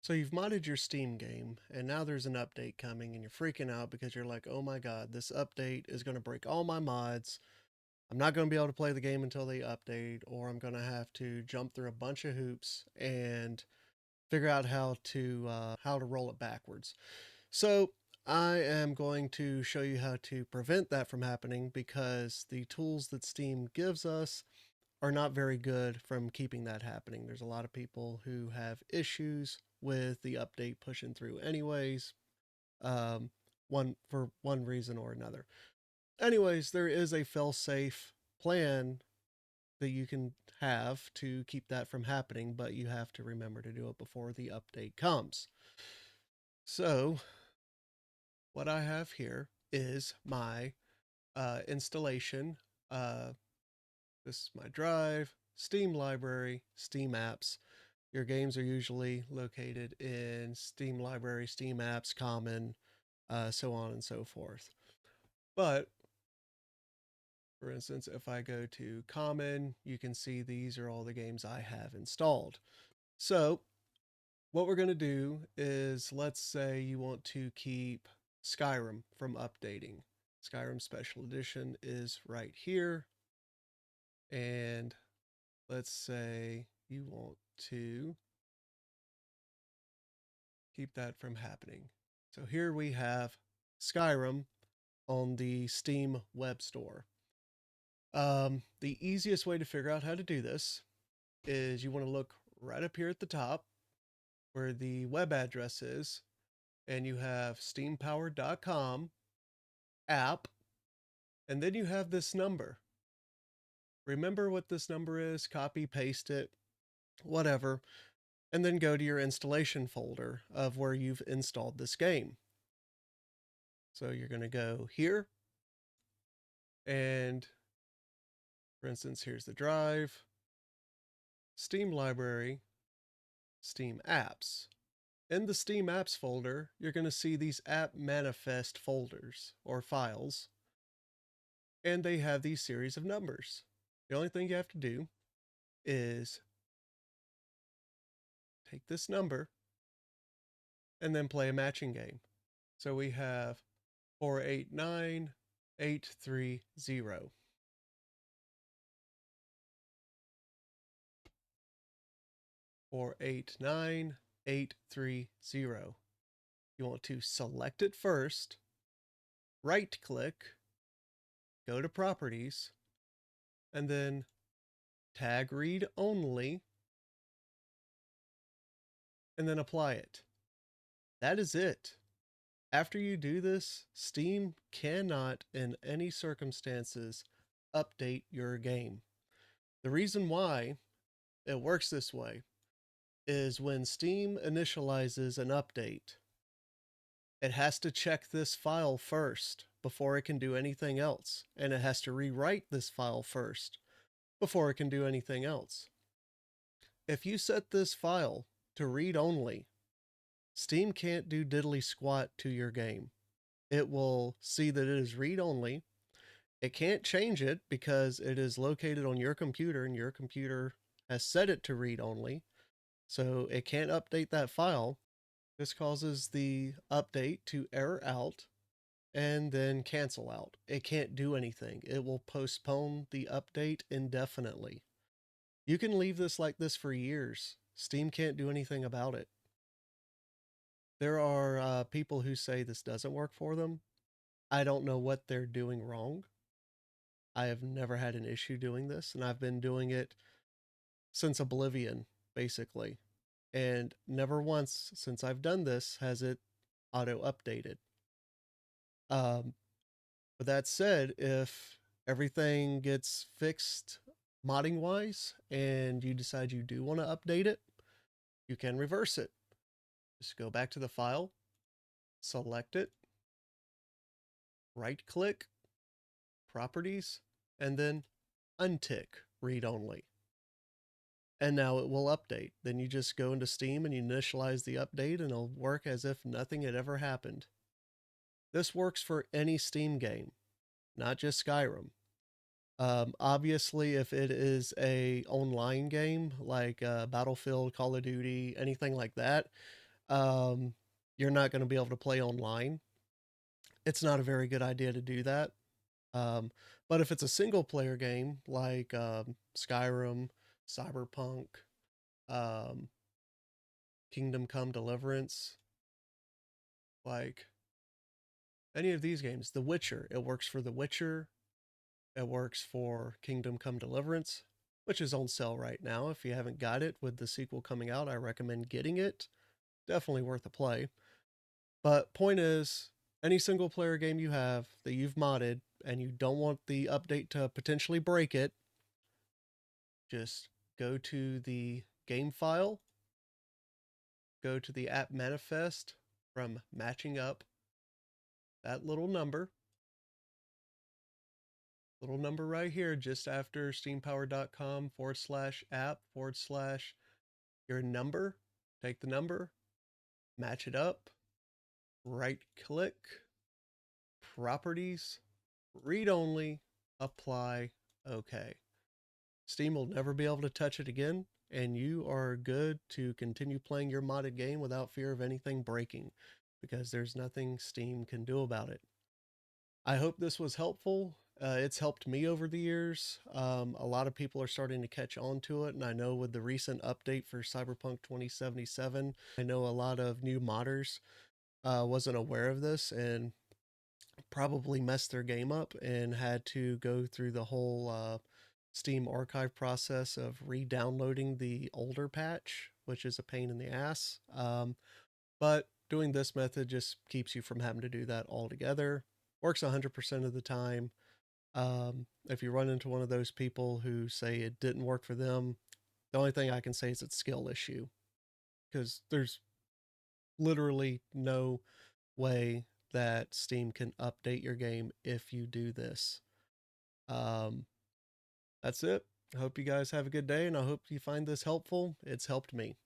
So you've modded your Steam game, and now there's an update coming, and you're freaking out because you're like, oh my god, this update is going to break all my mods. I'm not going to be able to play the game until they update, or I'm going to have to jump through a bunch of hoops and figure out how to roll it backwards. So I am going to show you how to prevent that from happening because the tools that Steam gives us are not very good from keeping that happening. There's a lot of people who have issues with the update pushing through anyways, um, one reason or another. Anyways, there is a fail-safe plan that you can have to keep that from happening, but you have to remember to do it before the update comes. So what I have here is my installation. This is my drive, SteamLibrary, SteamApps. Your games are usually located in SteamLibrary, SteamApps, Common, so on and so forth. But for instance, if I go to Common, you can see these are all the games I have installed. So what we're going to do is, let's say you want to keep Skyrim from updating. Skyrim Special Edition is right here. And let's say you want to keep that from happening. So here we have Skyrim on the Steam web store. The easiest way to figure out how to do this is you want to look right up here at the top where the web address is, and you have steampowered.com app, and then you have this number. Remember what this number is, copy, paste it, whatever, and then go to your installation folder of where you've installed this game. So you're going to go here, and for instance, here's the drive, Steam Library, Steam Apps. In the Steam Apps folder, you're going to see these app manifest folders or files, and they have these series of numbers. The only thing you have to do is take this number and then play a matching game. So we have 489830. 489830. You want to select it first, right click, go to properties, and then tag read only, and then apply it. That is it. After you do this, Steam cannot in any circumstances update your game. The reason why it works this way is when Steam initializes an update, it has to check this file first before it can do anything else, and it has to rewrite this file first before it can do anything else. If you set this file to read only, Steam can't do diddly squat to your game. It will see that it is read only. It can't change it because it is located on your computer and your computer has set it to read only. So it can't update that file. This causes the update to error out and then cancel out. It can't do anything. It will postpone the update indefinitely. You can leave this like this for years. Steam can't do anything about it. There are people who say this doesn't work for them. I don't know what they're doing wrong. I have never had an issue doing this, and I've been doing it since Oblivion, basically. And never once since I've done this has it auto updated. Um, with that said, if everything gets fixed modding wise and you decide you do want to update it, you can reverse it. Just go back to the file, select it, right click, properties, and then untick read only. And now it will update. Then you just go into Steam and you initialize the update and it'll work as if nothing had ever happened. This works for any Steam game, not just Skyrim. Obviously, if it is a online game like Battlefield, Call of Duty, anything like that, um, you're not going to be able to play online. It's not a very good idea to do that. Um, but if it's a single player game like Skyrim, Cyberpunk, um, Kingdom Come Deliverance, like any of these games, The Witcher, it works for The Witcher, it works for Kingdom Come Deliverance, which is on sale right now. If you haven't got it with the sequel coming out, I recommend getting it. Definitely worth a play. But point is, any single player game you have that you've modded and you don't want the update to potentially break it, just go to the game file, go to the app manifest from matching up that little number right here, just after steampower.com/app/ your number. Take the number, match it up, right click, properties, read only, apply, OK. Steam will never be able to touch it again, and you are good to continue playing your modded game without fear of anything breaking, because there's nothing Steam can do about it. I hope this was helpful. It's helped me over the years. A lot of people are starting to catch on to it, and I know with the recent update for Cyberpunk 2077, I know a lot of new modders wasn't aware of this and probably messed their game up and had to go through the whole Steam archive process of re-downloading the older patch, which is a pain in the ass. But doing this method just keeps you from having to do that altogether. Works 100% of the time. If you run into one of those people who say it didn't work for them, the only thing I can say is it's a skill issue, because there's literally no way that Steam can update your game if you do this. Um, that's it. I hope you guys have a good day, and I hope you find this helpful. It's helped me.